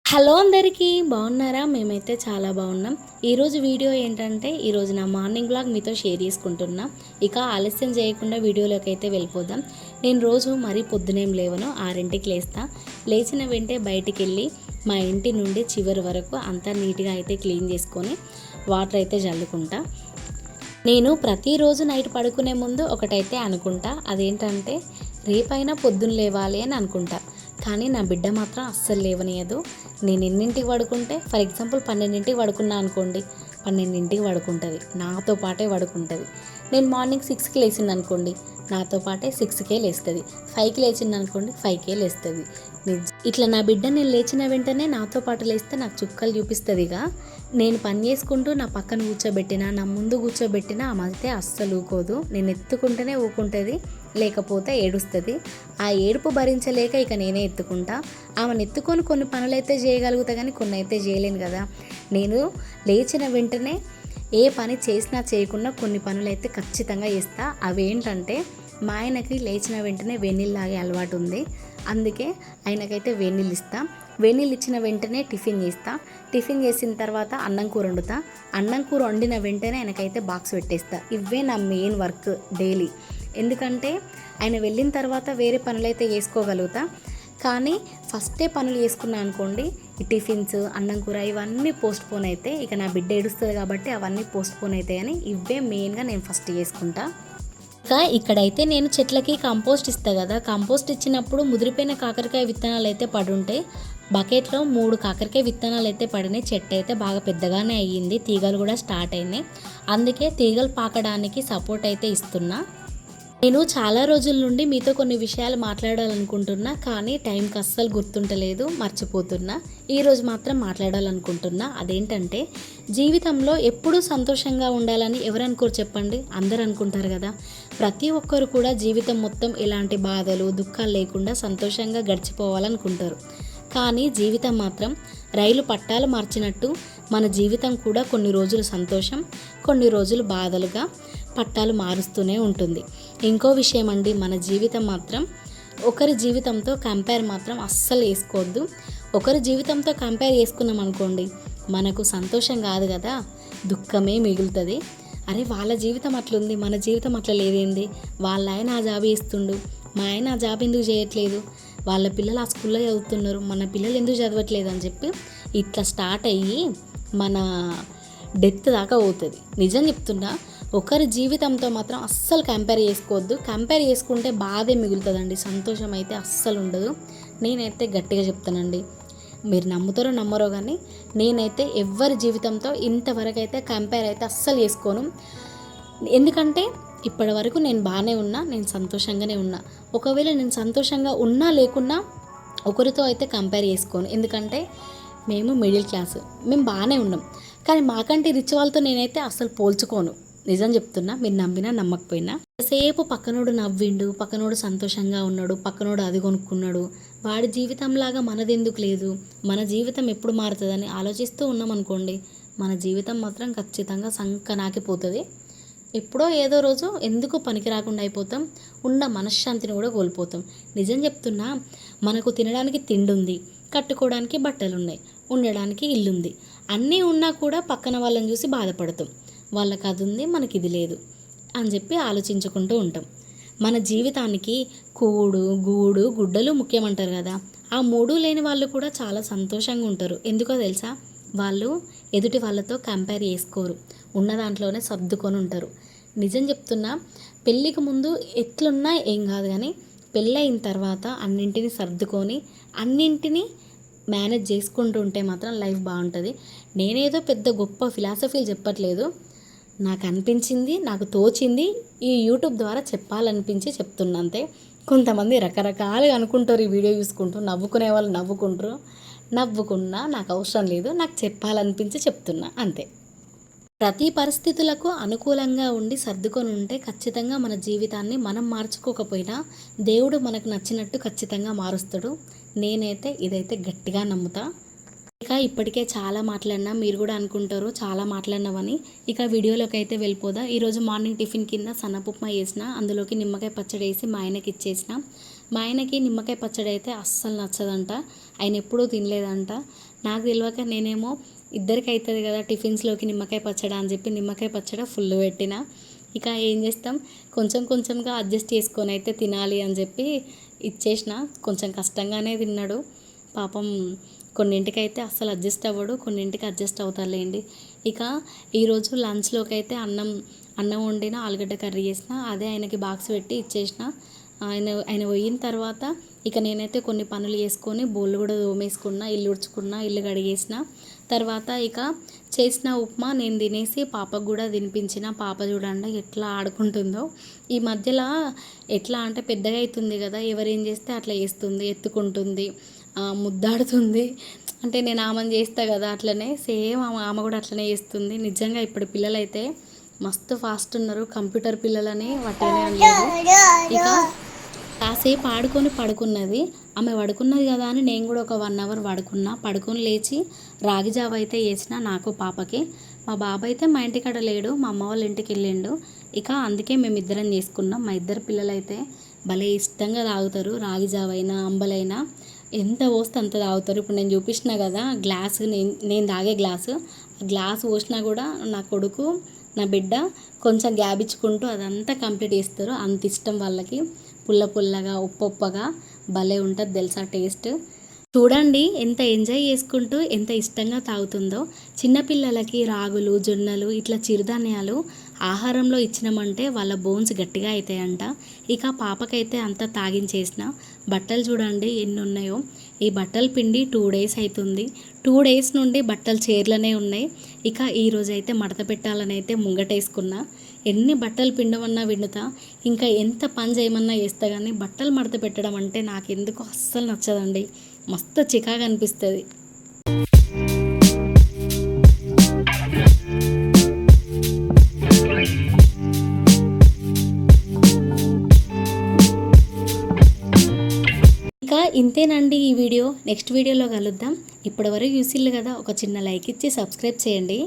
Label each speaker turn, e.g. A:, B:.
A: Hello అందరికీ బాగున్నారా? మేమైతే చాలా బాగున్నాం. ఈరోజు వీడియో ఏంటంటే ఈరోజు నా మార్నింగ్ బ్లాగ్ మీతో షేర్ చేసుకుంటున్నా. ఇక ఆలస్యం చేయకుండా వీడియోలోకి అయితే వెళ్ళిపోదాం. నేను రోజు మరీ పొద్దునేం లేవను, 6ంటికి లేస్తా. లేచిన వెంటనే బయటికి వెళ్ళి మా ఇంటి నుండి చివరి వరకు అంతా నీట్గా అయితే క్లీన్ చేసుకొని వాటర్ అయితే జల్లుకుంటా. నేను ప్రతిరోజు నైట్ పడుకునే ముందు ఒకటైతే అనుకుంటా, అదేంటంటే రేపైనా పొద్దున్న లేవాలి అని అనుకుంటా. కానీ నా బిడ్డ మాత్రం అస్సలు లేవనియదు. నేను ఎన్నింటికి పడుకుంటే, ఫర్ ఎగ్జాంపుల్ 12ంటికి పడుకున్నా అనుకోండి, 12ంటికి పడుకుంటుంది, నాతో పాటే పడుకుంటుంది. నేను మార్నింగ్ 6కి లేచింది అనుకోండి, నాతో పాటే 6కే లేస్తుంది. 5కి లేచింది అనుకోండి, 5కే లేస్తుంది. ఇట్లా నా బిడ్డ నేను లేచిన వెంటనే నాతో పాటు లేస్తే నాకు చుక్కలు చూపిస్తుందిగా. నేను పని చేసుకుంటూ నా పక్కన కూర్చోబెట్టినా, నా ముందు కూర్చోబెట్టినా ఆమె అయితే అస్సలు ఊకోదు. నేను ఎత్తుకుంటేనే ఊకుంటుంది, లేకపోతే ఏడుస్తుంది. ఆ ఏడుపు భరించలేక ఇక నేనే ఎత్తుకుంటా. ఆమెను ఎత్తుకొని కొన్ని పనులైతే చేయగలుగుతా, కానీ కొన్ని అయితే చేయలేను కదా. నేను లేచిన వెంటనే ఏ పని చేసినా చేయకుండా కొన్ని పనులైతే ఖచ్చితంగా చేస్తా. అవేంటంటే, మా ఆయనకి లేచిన వెంటనే వేడినీళ్ళు తాగే అలవాటు ఉంది. అందుకే ఆయనకైతే వేడినీళ్ళు ఇస్తా. వేడినీళ్ళు ఇచ్చిన వెంటనే టిఫిన్ చేస్తా. టిఫిన్ చేసిన తర్వాత అన్నం కూర వండుతా. అన్నం కూర వండిన వెంటనే ఆయనకైతే బాక్స్ పెట్టేస్తా. ఇవే నా మెయిన్ వర్క్ డైలీ. ఎందుకంటే ఆయన వెళ్ళిన తర్వాత వేరే పనులైతే చేసుకోగలుగుతా, కానీ ఫస్టే పనులు చేసుకున్నా అనుకోండి, ఈ టిఫిన్స్, అన్నం కూర ఇవన్నీ పోస్ట్ పోన్ అయితే ఇక నా బిడ్డ ఏడుస్తుంది కాబట్టి అవన్నీ పోస్ట్ పోన్ అవుతాయి. అని ఇవే మెయిన్గా నేను ఫస్ట్ చేసుకుంటా. ఇంకా ఇక్కడైతే నేను చెట్లకి కంపోస్ట్ ఇస్తాను కదా. కంపోస్ట్ ఇచ్చినప్పుడు ముదిరిపోయిన కాకరకాయ విత్తనాలు అయితే పడుంటాయి. బకెట్లో 3 కాకరకాయ విత్తనాలు అయితే పడినాయి. చెట్టు అయితే బాగా పెద్దగానే అయ్యింది, తీగలు కూడా స్టార్ట్ అయినాయి. అందుకే తీగలు పాకడానికి సపోర్ట్ అయితే ఇస్తున్నా. నేను చాలా రోజుల నుండి మీతో కొన్ని విషయాలు మాట్లాడాలనుకుంటున్నా, కానీ టైంకి అస్సలు గుర్తుంటలేదు, మర్చిపోతున్నా. ఈరోజు మాత్రం మాట్లాడాలనుకుంటున్నా. అదేంటంటే, జీవితంలో ఎప్పుడూ సంతోషంగా ఉండాలని ఎవరు అనుకోరు చెప్పండి? అందరు అనుకుంటారు కదా. ప్రతి ఒక్కరు కూడా జీవితం మొత్తం ఎలాంటి బాధలు, దుఃఖాలు లేకుండా సంతోషంగా గడిచిపోవాలనుకుంటారు. కానీ జీవితం మాత్రం రైలు పట్టాలు మార్చినట్టు మన జీవితం కూడా కొన్ని రోజులు సంతోషం, కొన్ని రోజులు బాధలుగా పట్టాలు మారుస్తూనే ఉంటుంది. ఇంకో విషయం అండి, మన జీవితం మాత్రం ఒకరి జీవితంతో కంపేర్ మాత్రం అస్సలు చేసుకోవద్దు. ఒకరి జీవితంతో కంపేర్ చేసుకున్నాం అనుకోండి, మనకు సంతోషం కాదు కదా, దుఃఖమే మిగులుతుంది. అరే వాళ్ళ జీవితం అట్లుంది, మన జీవితం అట్లా లేదేంది, వాళ్ళ ఆయన ఆ జాబ్ చేస్తుండు, మా ఆయన ఆ జాబ్ ఎందుకు చేయట్లేదు, వాళ్ళ పిల్లలు ఆ స్కూల్లో చదువుతున్నారు, మన పిల్లలు ఎందుకు చదవట్లేదు అని చెప్పి ఇట్లా స్టార్ట్ అయ్యి మన డెత్ దాకా పోతుంది. నిజం చెప్తున్నా, ఒకరి జీవితంతో మాత్రం అస్సలు కంపేర్ చేసుకోవద్దు. కంపేర్ చేసుకుంటే బాధే మిగులుతుందండి, సంతోషం అయితే అస్సలు ఉండదు. నేనైతే గట్టిగా చెప్తానండి, మీరు నమ్ముతారో నమ్మరో కానీ నేనైతే ఎవరి జీవితంతో ఇంతవరకు అయితే కంపేర్ అయితే అస్సలు చేసుకోను. ఎందుకంటే ఇప్పటి వరకు నేను బాగానే ఉన్నా, నేను సంతోషంగానే ఉన్నా. ఒకవేళ నేను సంతోషంగా ఉన్నా లేకున్నా ఒకరితో అయితే కంపేర్ చేసుకోను. ఎందుకంటే మేము మిడిల్ క్లాస్, మేము బాగానే ఉన్నాం. కానీ మాకంటే రిచ్ వాళ్ళతో నేనైతే అస్సలు పోల్చుకోను. నిజం చెప్తున్నా, మీరు నమ్మినా నమ్మకపోయినా. సేపు పక్కనోడు నవ్విండు, పక్కనోడు సంతోషంగా ఉన్నాడు, పక్కనోడు అది కొనుక్కున్నాడు, వాడి జీవితంలాగా మనదెందుకు లేదు, మన జీవితం ఎప్పుడు మారుతుందని ఆలోచిస్తూ ఉన్నాం అనుకోండి, మన జీవితం మాత్రం ఖచ్చితంగా సంకనాకిపోతుంది. ఎప్పుడో ఏదో రోజు ఎందుకు పనికి రాకుండా అయిపోతాం, ఉన్న మనశ్శాంతిని కూడా కోల్పోతాం. నిజం చెప్తున్నా, మనకు తినడానికి తిండి ఉంది, కట్టుకోవడానికి బట్టలు ఉన్నాయి, ఉండడానికి ఇల్లుంది, అన్నీ ఉన్నా కూడా పక్కన వాళ్ళని చూసి బాధపడతాం. వాళ్ళకి అది ఉంది, మనకి ఇది లేదు అని చెప్పి ఆలోచించుకుంటూ ఉంటాం. మన జీవితానికి కూడు, గూడు, గుడ్డలు ముఖ్యమంటారు కదా. ఆ 3 లేని వాళ్ళు కూడా చాలా సంతోషంగా ఉంటారు. ఎందుకో తెలుసా? వాళ్ళు ఎదుటి వాళ్ళతో కంపేర్ చేసుకోరు, ఉన్న దాంట్లోనే సర్దుకొని ఉంటారు. నిజం చెప్తున్నా, పెళ్ళికి ముందు ఎట్లున్నా ఏం కాదు, కానీ పెళ్ళి అయిన తర్వాత అన్నింటినీ సర్దుకొని అన్నింటినీ మేనేజ్ చేసుకుంటూ ఉంటే మాత్రం లైఫ్ బాగుంటుంది. నేనేదో పెద్ద గొప్ప ఫిలాసఫీలు చెప్పట్లేదు, నాకు అనిపించింది, నాకు తోచింది ఈ యూట్యూబ్ ద్వారా చెప్పాలనిపించి చెప్తున్నా అంతే. కొంతమంది రకరకాలుగా అనుకుంటారు, ఈ వీడియో చూసుకుంటూ నవ్వుకునే వాళ్ళు నవ్వుకుంటారు. నవ్వుకున్నా నాకు అవసరం లేదు, నాకు చెప్పాలనిపించి చెప్తున్నా అంతే. ప్రతి పరిస్థితులకు అనుకూలంగా ఉండి సర్దుకొని ఉంటే ఖచ్చితంగా మన జీవితాన్ని మనం మార్చుకోకపోయినా దేవుడు మనకు నచ్చినట్టు ఖచ్చితంగా మారుస్తాడు. నేనైతే ఇదైతే గట్టిగా నమ్ముతా. ఇక ఇప్పటికే చాలా మాట్లాడినా, మీరు కూడా అనుకుంటారు చాలా మాట్లాడినామని. ఇక వీడియోలోకి అయితే వెళ్ళిపోదా. ఈరోజు మార్నింగ్ టిఫిన్ కింద సన్నపుప్మా వేసిన, అందులోకి నిమ్మకాయ పచ్చడి వేసి మా ఆయనకి ఇచ్చేసిన. మా ఆయనకి నిమ్మకాయ పచ్చడి అయితే అస్సలు నచ్చదంట, ఆయన ఎప్పుడూ తినలేదంట. నాకు తెలియక నేనేమో ఇద్దరికి అవుతుంది కదా టిఫిన్స్లోకి నిమ్మకాయ పచ్చడి అని చెప్పి నిమ్మకాయ పచ్చడి ఫుల్ పెట్టిన. ఇక ఏం చేస్తాం, కొంచెం కొంచెంగా అడ్జస్ట్ చేసుకొని అయితే తినాలి అని చెప్పి ఇచ్చేసిన. కొంచెం కష్టంగానే తిన్నాడు పాపం. కొన్నింటికైతే అస్సలు అడ్జస్ట్ అవ్వడు, కొన్నింటికి అడ్జస్ట్ అవుతారులేండి. ఇక ఈరోజు లంచ్లోకి అయితే అన్నం వండిన, ఆలుగడ్డ కర్రీ చేసిన, అదే ఆయనకి బాక్స్ పెట్టి ఇచ్చేసిన. ఆయన పోయిన తర్వాత ఇక నేనైతే కొన్ని పనులు చేసుకొని బోళ్ళు కూడా తోమేసుకున్నా, ఇల్లు ఉడ్చుకున్నా, ఇల్లు కడిగేసిన. తర్వాత ఇక చేసిన ఉప్మా నేను తినేసి పాపకు కూడా తినిపించిన. పాప చూడండి ఎట్లా ఆడుకుంటుందో. ఈ మధ్యలో ఎట్లా అంటే పెద్దగా అవుతుంది కదా, ఎవరేం చేస్తే అట్లా చేస్తుంది, ఎత్తుకుంటుంది, ముద్దాడుతుంది. అంటే నేను ఆమెను చేస్తా కదా అట్లనే సేమ్ ఆమె కూడా అట్లనే చేస్తుంది. నిజంగా ఇప్పుడు పిల్లలైతే మస్తు ఫాస్ట్ ఉన్నారు, కంప్యూటర్ పిల్లలని వాటినే అనలేదు. ఇక కాసేపు ఆడుకొని పడుకున్నది. ఆమె పడుకున్నది కదా అని నేను కూడా ఒక 1 అవర్ పడుకున్నా. పడుకొని లేచి రాగి జావ అయితే వేసిన నాకు పాపకి. మా బాబు అయితే మా ఇంటికాడ లేడు, మా అమ్మ వాళ్ళ ఇంటికి వెళ్ళిండు. ఇక అందుకే మేమిద్దరం చేసుకున్నాం. మా ఇద్దరు పిల్లలైతే భలే ఇష్టంగా తాగుతారు, రాగి జావ అయినా అంబలైనా ఎంత పోస్తే అంత తాగుతారు. ఇప్పుడు నేను చూపించిన కదా గ్లాసు, నేను తాగే గ్లాసు పోసినా కూడా నా కొడుకు నా బిడ్డ కొంచెం గ్యాప్ ఇచ్చుకుంటూ అదంతా కంప్లీట్ చేస్తారు. అంత ఇష్టం వాళ్ళకి. పుల్ల పుల్లగా ఉప్పగా భలే ఉంటుంది తెలుసా టేస్ట్. చూడండి ఎంత ఎంజాయ్ చేసుకుంటూ ఎంత ఇష్టంగా తాగుతుందో. చిన్నపిల్లలకి రాగులు, జొన్నలు ఇట్లా చిరుధాన్యాలు ఆహారంలో ఇచ్చినామంటే వాళ్ళ బోన్స్ గట్టిగా అవుతాయంట. ఇక పాపకైతే అంతా తాగించేసిన. బట్టలు చూడండి ఎన్ని ఉన్నాయో. ఈ బట్టలు పిండి 2 డేస్ అవుతుంది. 2 డేస్ నుండి బట్టలు చీరలనే ఉన్నాయి. ఇక ఈరోజు అయితే మడత పెట్టాలని అయితే ముంగటేసుకున్నా. ఎన్ని బట్టలు పిండమన్నా విండుతా, ఇంకా ఎంత పని చేయమన్నా చేస్తా, కానీ బట్టలు మడత పెట్టడం అంటే నాకు ఎందుకో అస్సలు నచ్చదండి. మస్తు చికాగా అనిపిస్తుంది. ఇంకా ఇంతేనండి ఈ వీడియో. నెక్స్ట్ వీడియోలో కలుద్దాం. ఇప్పటివరకు చూసిల్లు కదా, ఒక చిన్న లైక్ ఇచ్చి సబ్స్క్రైబ్ చేయండి.